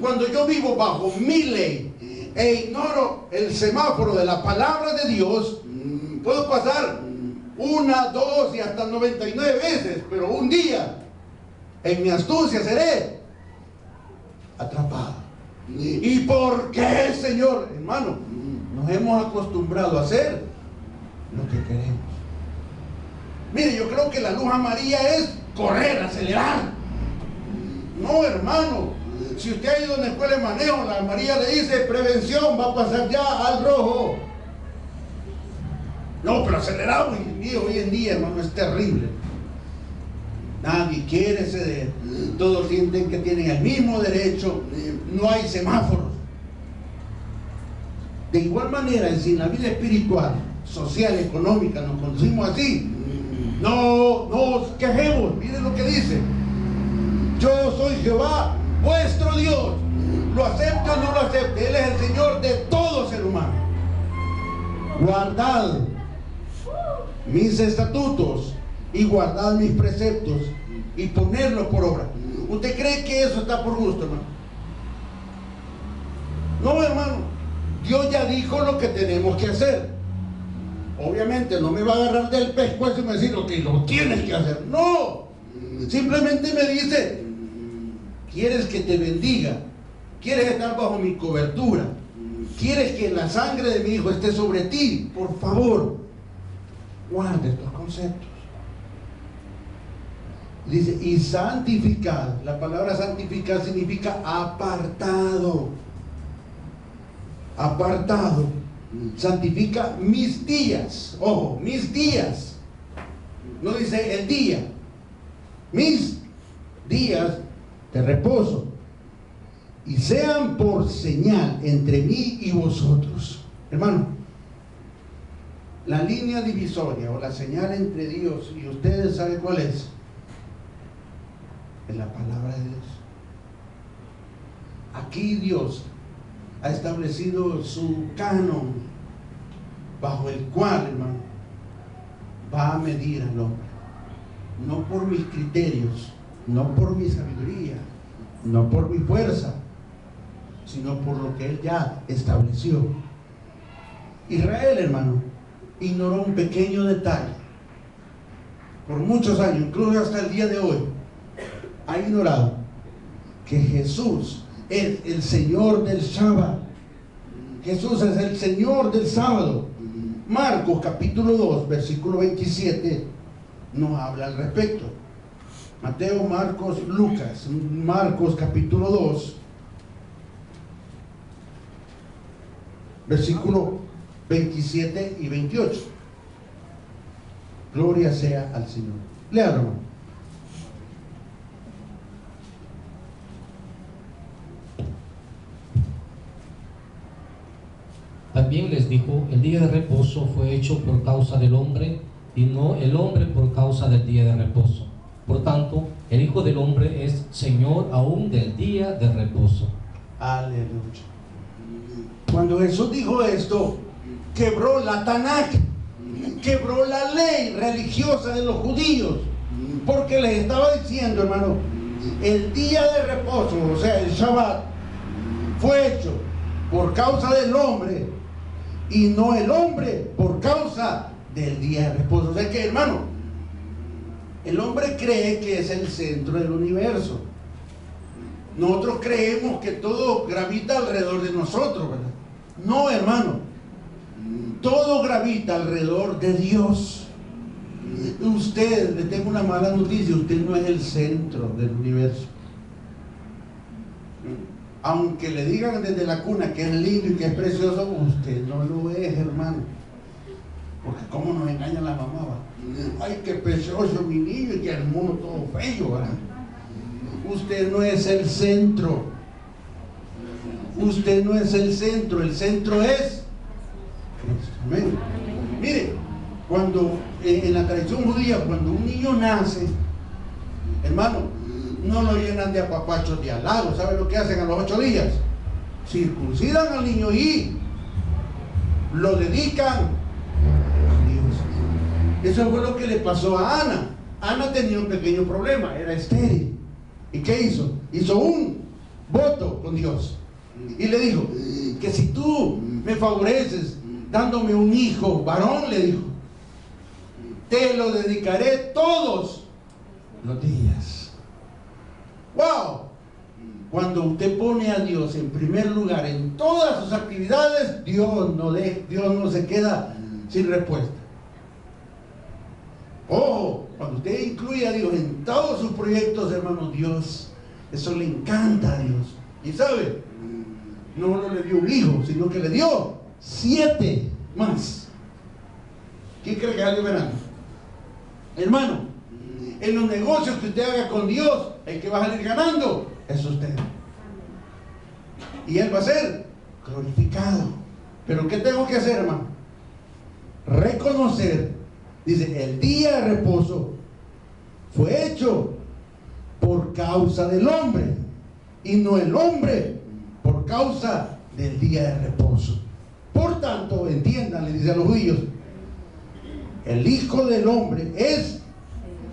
cuando yo vivo bajo mi ley e ignoro el semáforo de la palabra de Dios, puedo pasar 1, 2 y hasta 99 veces, pero un día en mi astucia seré atrapado. ¿Y por qué, Señor? Hermano, nos hemos acostumbrado a hacer lo que queremos. Mire, yo creo que la luz amarilla es correr, acelerar. No, hermano, si usted ha ido a una escuela de manejo, la amarilla le dice prevención, va a pasar ya al rojo. No, pero acelerado hoy en día, hermano, es terrible. Nadie quiere ceder. Todos sienten que tienen el mismo derecho. No hay semáforos. De igual manera, si en la vida espiritual, social, económica nos conducimos así, no nos quejemos. Miren lo que dice: yo soy Jehová, vuestro Dios. Lo acepte o no lo acepte, Él es el Señor de todo ser humano. Guardad mis estatutos y guardad mis preceptos y ponerlos por obra. ¿Usted cree que eso está por gusto, hermano? No, hermano. Dios ya dijo lo que tenemos que hacer. Obviamente no me va a agarrar del pescuezo y me decir lo que lo tienes que hacer. No. Simplemente me dice: ¿quieres que te bendiga? ¿Quieres estar bajo mi cobertura? ¿Quieres que la sangre de mi hijo esté sobre ti? Por favor, guarda estos conceptos. Dice: y santificad. La palabra santificar significa apartado. Apartado. Santifica mis días. Ojo, mis días. No dice el día. Mis días de reposo. Y sean por señal entre mí y vosotros. Hermano, la línea divisoria o la señal entre Dios y ustedes, ¿sabe cuál es? En la palabra de Dios. Aquí Dios ha establecido su canon bajo el cual, hermano, va a medir al hombre. No por mis criterios, no por mi sabiduría, no por mi fuerza, sino por lo que Él ya estableció. Israel, hermano, ignoró un pequeño detalle. Por muchos años, incluso hasta el día de hoy, ha ignorado que Jesús es el Señor del Shabbat. Jesús es el Señor del sábado. Marcos capítulo 2, versículo 27 nos habla al respecto. Mateo, Marcos, Lucas. Marcos capítulo 2, versículo 27 y 28. Gloria sea al Señor. Léalo. También les dijo: el día de reposo fue hecho por causa del hombre, y no el hombre por causa del día de reposo. Por tanto, el Hijo del Hombre es Señor aún del día de reposo. Aleluya. Cuando Jesús dijo esto, quebró la Tanakh, quebró la ley religiosa de los judíos, porque les estaba diciendo, hermano, el día de reposo, o sea, el Shabbat, fue hecho por causa del hombre y no el hombre por causa del día de reposo. O sea que, hermano, el hombre cree que es el centro del universo. Nosotros creemos que todo gravita alrededor de nosotros, ¿verdad? No, hermano, todo gravita alrededor de Dios. Usted, le tengo una mala noticia: usted no es el centro del universo. Aunque le digan desde la cuna que es lindo y que es precioso, usted no lo es, hermano. Porque cómo nos engaña la mamá, ¿va? Ay, qué precioso mi niño, y que el mundo todo feo, ¿verdad? Usted no es el centro. Usted no es el centro es Cristo. Amén. Mire, cuando en la tradición judía, cuando un niño nace, hermano, no lo llenan de apapachos de halagos. ¿Saben lo que hacen a los 8 días? Circuncidan al niño y lo dedican a Dios. Eso fue lo que le pasó a Ana. Ana tenía un pequeño problema, era estéril. ¿Y qué hizo? Hizo un voto con Dios. Y le dijo que si tú me favoreces dándome un hijo varón, le dijo, te lo dedicaré todos los días. ¡Wow! Cuando usted pone a Dios en primer lugar en todas sus actividades, Dios no se queda sin respuesta. Ojo, cuando usted incluye a Dios en todos sus proyectos, hermanos, Dios, eso le encanta a Dios. Y sabe, no le dio un hijo, sino que le dio 7 más. ¿Quién cree que salió ganando? Hermano, en los negocios que usted haga con Dios, el que va a salir ganando es usted. Y Él va a ser glorificado. Pero ¿qué tengo que hacer, hermano? Reconocer, dice, el día de reposo fue hecho por causa del hombre, y no el hombre por causa del día de reposo. Por tanto, entiendan, le dice a los judíos, el Hijo del Hombre es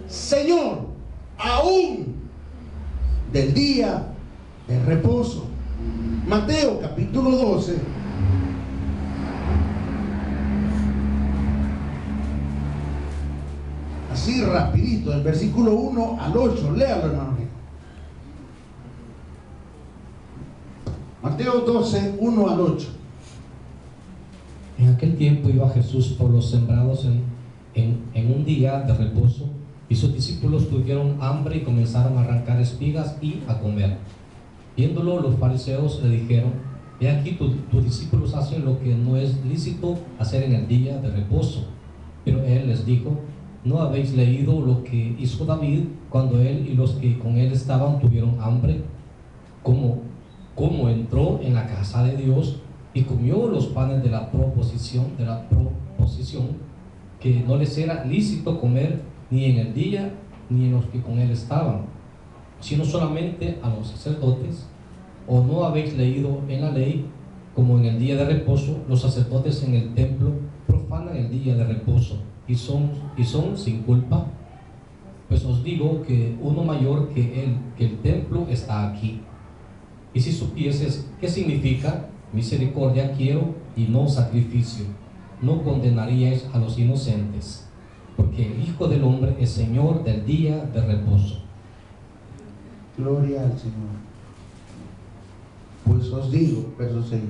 Señor aún del día de reposo. Mateo capítulo 12. Así rapidito, del versículo 1 al 8. Léalo, hermano. Mateo 12, 1 al 8. En aquel tiempo iba Jesús por los sembrados en un día de reposo, y sus discípulos tuvieron hambre y comenzaron a arrancar espigas y a comer. Viéndolo, los fariseos le dijeron: he aquí tus discípulos hacen lo que no es lícito hacer en el día de reposo. Pero él les dijo: ¿no habéis leído lo que hizo David cuando él y los que con él estaban tuvieron hambre? Cómo entró en la casa de Dios y comió los panes de la proposición, que no les era lícito comer ni en el día ni en los que con él estaban, sino solamente a los sacerdotes? ¿O no habéis leído en la ley, como en el día de reposo los sacerdotes en el templo profanan el día de reposo y son sin culpa? Pues os digo que uno mayor que el templo está aquí. Y si supieses qué significa misericordia quiero y no sacrificio, no condenaríais a los inocentes, porque el Hijo del Hombre es Señor del día de reposo. Gloria al Señor. Pues os digo, verso 6,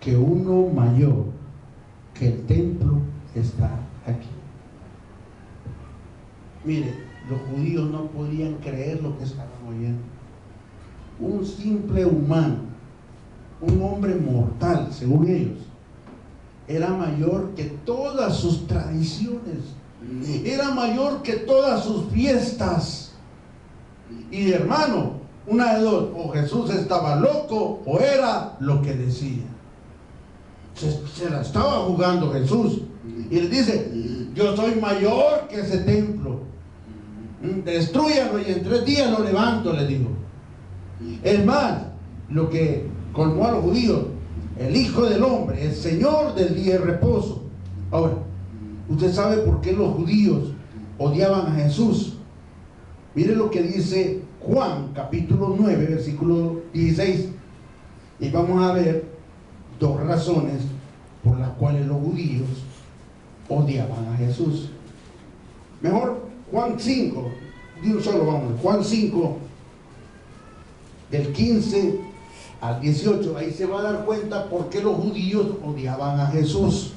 que uno mayor que el templo está aquí. Mire, los judíos no podían creer lo que estaban oyendo. Un simple humano, un hombre mortal, según ellos, era mayor que todas sus tradiciones, era mayor que todas sus fiestas. Y hermano, una de dos: o Jesús estaba loco o era lo que decía. Se la estaba jugando Jesús y le dice: yo soy mayor que ese templo, destrúyalo y en 3 días lo levanto, le digo. Es más, lo que colmó a los judíos: el Hijo del Hombre es Señor del día de reposo. Ahora, ¿usted sabe por qué los judíos odiaban a Jesús? Mire lo que dice Juan capítulo 9 versículo 16, y vamos a ver 2 razones por las cuales los judíos odiaban a Jesús. Mejor Juan 5, de un solo vamos, Juan 5 del 15 al 18, ahí se va a dar cuenta por qué los judíos odiaban a Jesús.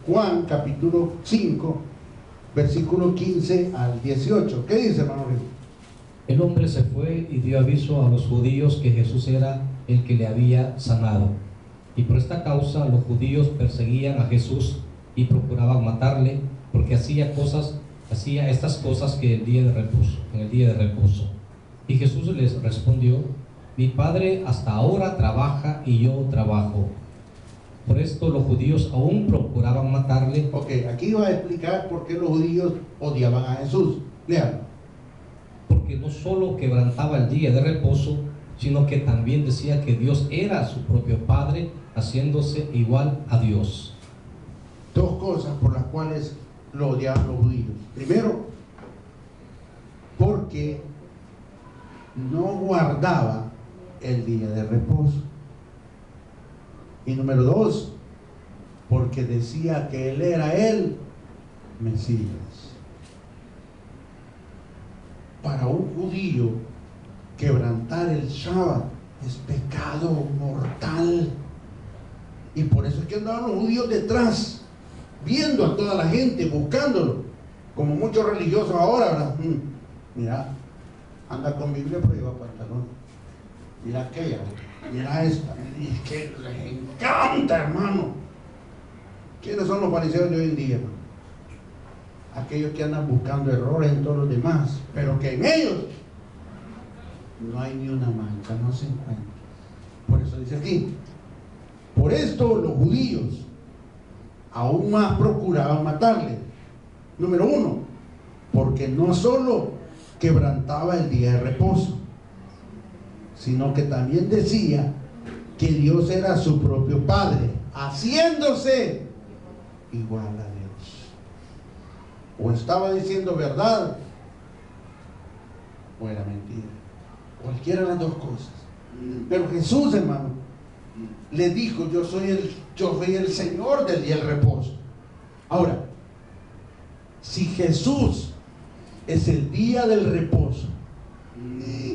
Juan capítulo 5 versículo 15 al 18. ¿Qué dice, hermano? El hombre se fue y dio aviso a los judíos que Jesús era el que le había sanado. Y por esta causa los judíos perseguían a Jesús y procuraban matarle, porque hacía estas cosas que en el día de reposo. Y Jesús les respondió: mi Padre hasta ahora trabaja y yo trabajo. Por esto los judíos aún procuraban matarle. Ok, aquí va a explicar por qué los judíos odiaban a Jesús. Lean. Porque no solo quebrantaba el día de reposo, sino que también decía que Dios era su propio Padre, haciéndose igual a Dios. 2 cosas por las cuales lo odiaban los judíos. Primero, porque no guardaba el día de reposo. Y número 2, porque decía que Él era el Mesías. Para un judío, quebrantar el Shabbat es pecado mortal. Y por eso es que andaban los judíos detrás, viendo a toda la gente, buscándolo, como muchos religiosos ahora, ¿verdad? Mira, anda con Biblia pero lleva pantalón. Mira aquella, mira esta. Y es que les encanta, hermano. ¿Quiénes son los fariseos de hoy en día, hermano? Aquellos que andan buscando errores en todos los demás, pero que en ellos no hay ni una mancha, no se encuentra. Por eso dice aquí, por esto los judíos aún más procuraban matarle. Número 1, porque no solo quebrantaba el día de reposo, sino que también decía que Dios era su propio Padre, haciéndose igual a Dios. O estaba diciendo verdad, o era mentira. Cualquiera de las dos cosas. Pero Jesús, hermano, le dijo: yo soy el Señor del día del reposo. Ahora, si Jesús es el día del reposo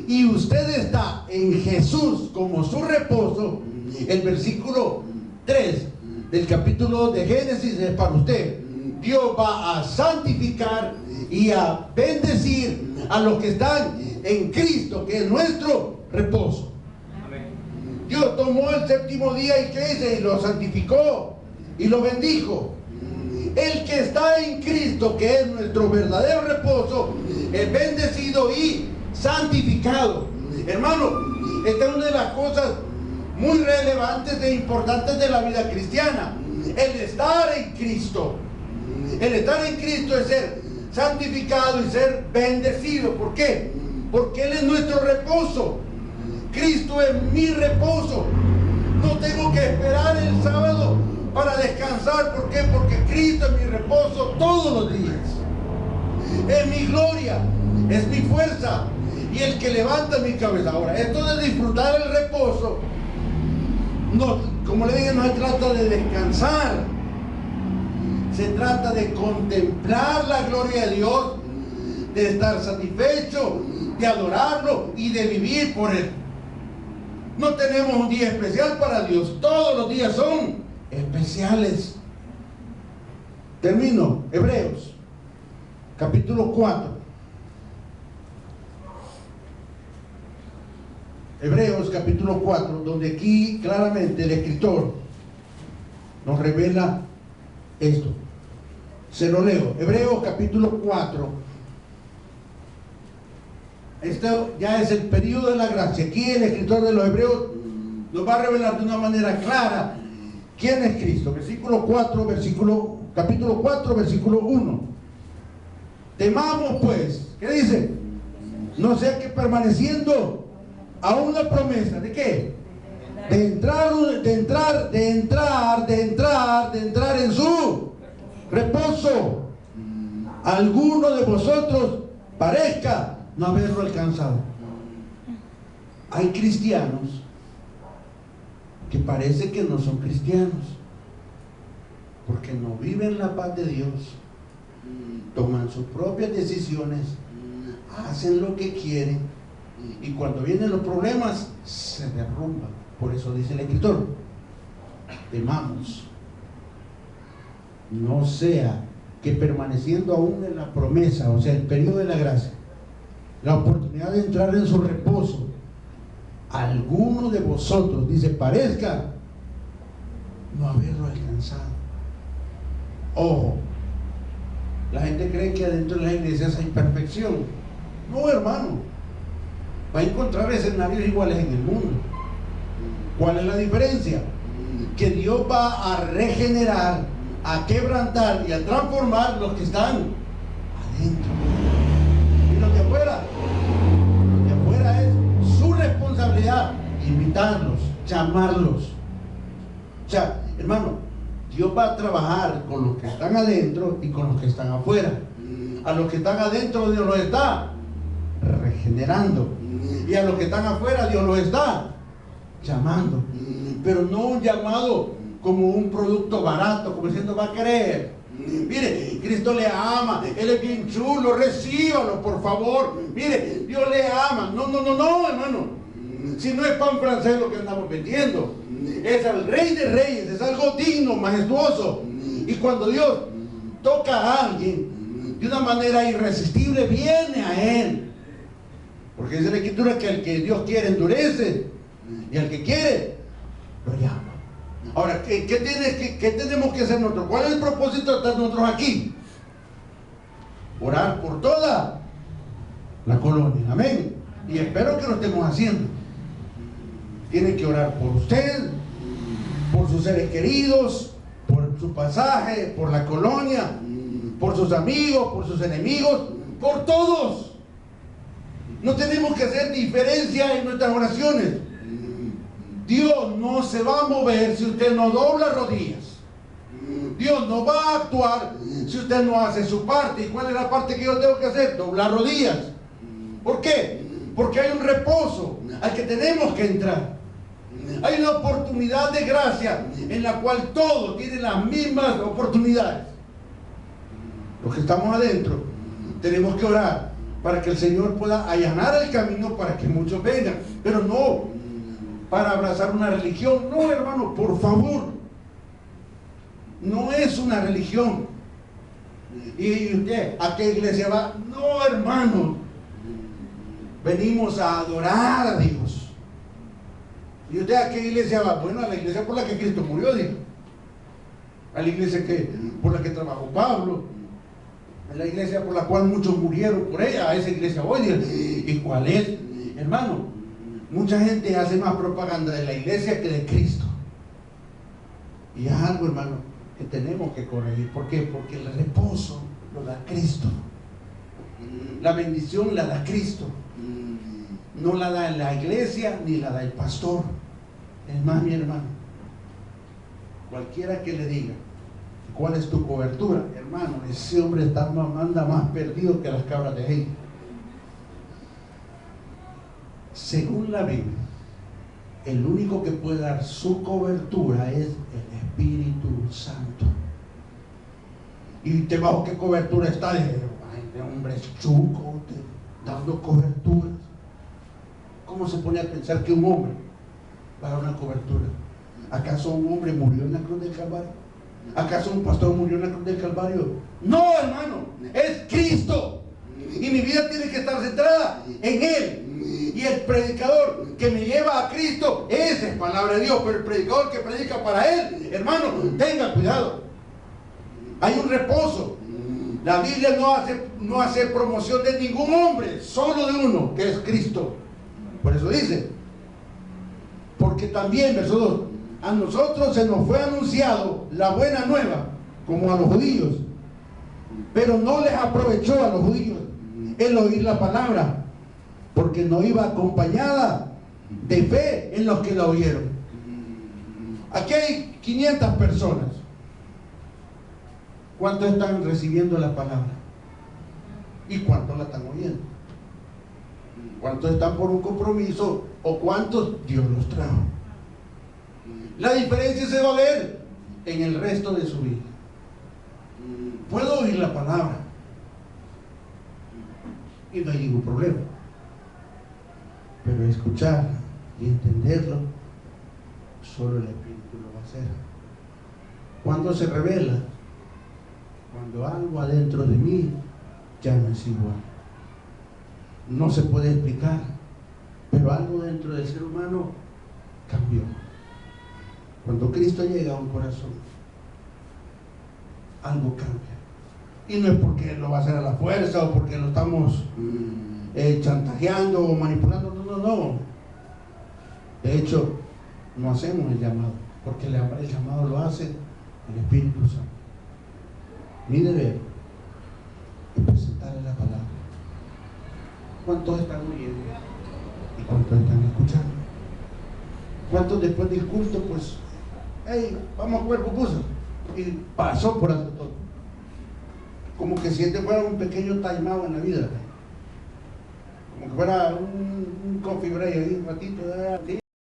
y usted está en Jesús como su reposo, el versículo 3 del capítulo de Génesis es para usted. Dios va a santificar y a bendecir a los que están en Cristo, que es nuestro reposo. Dios tomó el séptimo día y ¿qué dice? Y lo santificó y lo bendijo. El que está en Cristo, que es nuestro verdadero reposo, es bendecido y santificado. Hermano, esta es una de las cosas muy relevantes e importantes de la vida cristiana. El estar en Cristo. El estar en Cristo es ser santificado y ser bendecido. ¿Por qué? Porque Él es nuestro reposo. Cristo es mi reposo. No tengo que esperar el sábado para descansar. ¿Por qué? Porque Cristo es mi reposo todos los días. Es mi gloria, es mi fuerza y el que levanta mi cabeza. Ahora, esto de disfrutar el reposo, no, como le dije, no se trata de descansar. Se trata de contemplar la gloria de Dios, de estar satisfecho, de adorarlo y de vivir por Él. No tenemos un día especial para Dios, todos los días son especiales. Termino, Hebreos, capítulo 4. Hebreos, capítulo 4, donde aquí claramente el escritor nos revela esto. Se lo leo. Hebreos, capítulo 4. Esto ya es el periodo de la gracia. Aquí el escritor de los Hebreos nos va a revelar de una manera clara quién es Cristo. Capítulo 4, versículo 1. Temamos pues, ¿qué dice? No sea que permaneciendo a una promesa, ¿de qué? De entrar en su reposo, alguno de vosotros parezca no haberlo alcanzado. Hay cristianos que parece que no son cristianos porque no viven la paz de Dios, toman sus propias decisiones, hacen lo que quieren y cuando vienen los problemas se derrumban. Por eso dice el escritor: temamos, no sea que permaneciendo aún en la promesa, o sea, el periodo de la gracia, la oportunidad de entrar en su reposo, alguno de vosotros, dice, parezca no haberlo alcanzado. Ojo, la gente cree que adentro de las iglesias hay perfección. No, hermano, va a encontrar escenarios iguales en el mundo. ¿Cuál es la diferencia? Que Dios va a regenerar, a quebrantar y a transformar los que están adentro. Y los de afuera es su responsabilidad invitarlos, llamarlos. O sea, hermano, Dios va a trabajar con los que están adentro y con los que están afuera. A los que están adentro Dios los está regenerando. generando. Y a los que están afuera Dios los está llamando. Pero no un llamado como un producto barato, como diciendo va a querer. Mire, Cristo le ama, Él es bien chulo, recíbalo por favor. Mire, Dios le ama. No, hermano. Si no es pan francés lo que andamos vendiendo, es al Rey de Reyes, es algo digno, majestuoso. Y cuando Dios toca a alguien de una manera irresistible, viene a Él. Porque dice la Escritura que al que Dios quiere endurece, y al que quiere lo llama. Ahora, ¿qué tenemos que hacer nosotros? ¿Cuál es el propósito de estar nosotros aquí? Orar por toda la colonia. Amén. Y espero que lo estemos haciendo. Tienen que orar por usted, por sus seres queridos, por su pasaje, por la colonia, por sus amigos, por sus enemigos, por todos. No tenemos que hacer diferencia en nuestras oraciones. Dios no se va a mover si usted no dobla rodillas. Dios no va a actuar si usted no hace su parte. ¿Y cuál es la parte que yo tengo que hacer? Doblar rodillas. ¿Por qué? Porque hay un reposo al que tenemos que entrar. Hay una oportunidad de gracia en la cual todos tienen las mismas oportunidades. Los que estamos adentro tenemos que orar para que el Señor pueda allanar el camino para que muchos vengan, pero no para abrazar una religión. No, hermano, por favor, no es una religión. ¿Y usted a qué iglesia va? No, hermano, venimos a adorar a Dios. ¿Y usted a qué iglesia va? Bueno, a la iglesia por la que Cristo murió, dijo. A la iglesia por la que trabajó Pablo, a la iglesia por la cual muchos murieron por ella. A esa iglesia voy. ¿Y cuál es? Hermano, mucha gente hace más propaganda de la iglesia que de Cristo. Y es algo, hermano, que tenemos que corregir. ¿Por qué? Porque el reposo lo da Cristo. La bendición la da Cristo. No la da la iglesia ni la da el pastor. Es más, mi hermano, cualquiera que le diga cuál es tu cobertura, hermano, ese hombre anda más perdido que las cabras de Egipto. Según la Biblia, el único que puede dar su cobertura es el Espíritu Santo. ¿Y usted bajo qué cobertura está? Ay, de hombre chuco, dando coberturas. ¿Cómo se pone a pensar que un hombre va a dar una cobertura? ¿Acaso un hombre murió en la cruz del Calvario? ¿Acaso un pastor murió en la cruz del Calvario? No, hermano, es Cristo. Y mi vida tiene que estar centrada en Él. Y el predicador que me lleva a Cristo, esa es palabra de Dios. Pero el predicador que predica para Él, hermano, tenga cuidado. Hay un reposo. La Biblia no hace promoción de ningún hombre, solo de uno, que es Cristo. Por eso dice, porque también, verso 2, a nosotros se nos fue anunciado la buena nueva, como a los judíos, pero no les aprovechó a los judíos el oír la palabra, porque no iba acompañada de fe en los que la oyeron. Aquí hay 500 personas. ¿Cuántos están recibiendo la palabra? ¿Y cuántos la están oyendo? ¿Cuántos están por un compromiso? ¿O cuántos Dios los trajo? La diferencia se va a ver en el resto de su vida. Puedo oír la palabra y no hay ningún problema, pero escucharla y entenderlo, solo el Espíritu lo va a hacer. ¿Cuándo se revela? Cuando algo adentro de mí ya no es igual. No se puede explicar, pero algo dentro del ser humano cambió. Cuando Cristo llega a un corazón, algo cambia. Y no es porque lo va a hacer a la fuerza o porque lo estamos chantajeando o manipulando. No. De hecho, no hacemos el llamado, porque el llamado lo hace el Espíritu Santo. Mi deber es presentarle la palabra. ¿Cuántos están oyendo? ¿Y cuántos están escuchando? ¿Cuántos después del culto, pues, hey, vamos a comer pupusas? Y pasó por alto todo. Como que si este fuera un pequeño taimado en la vida. como que fuera un coffee break ahí, un ratito,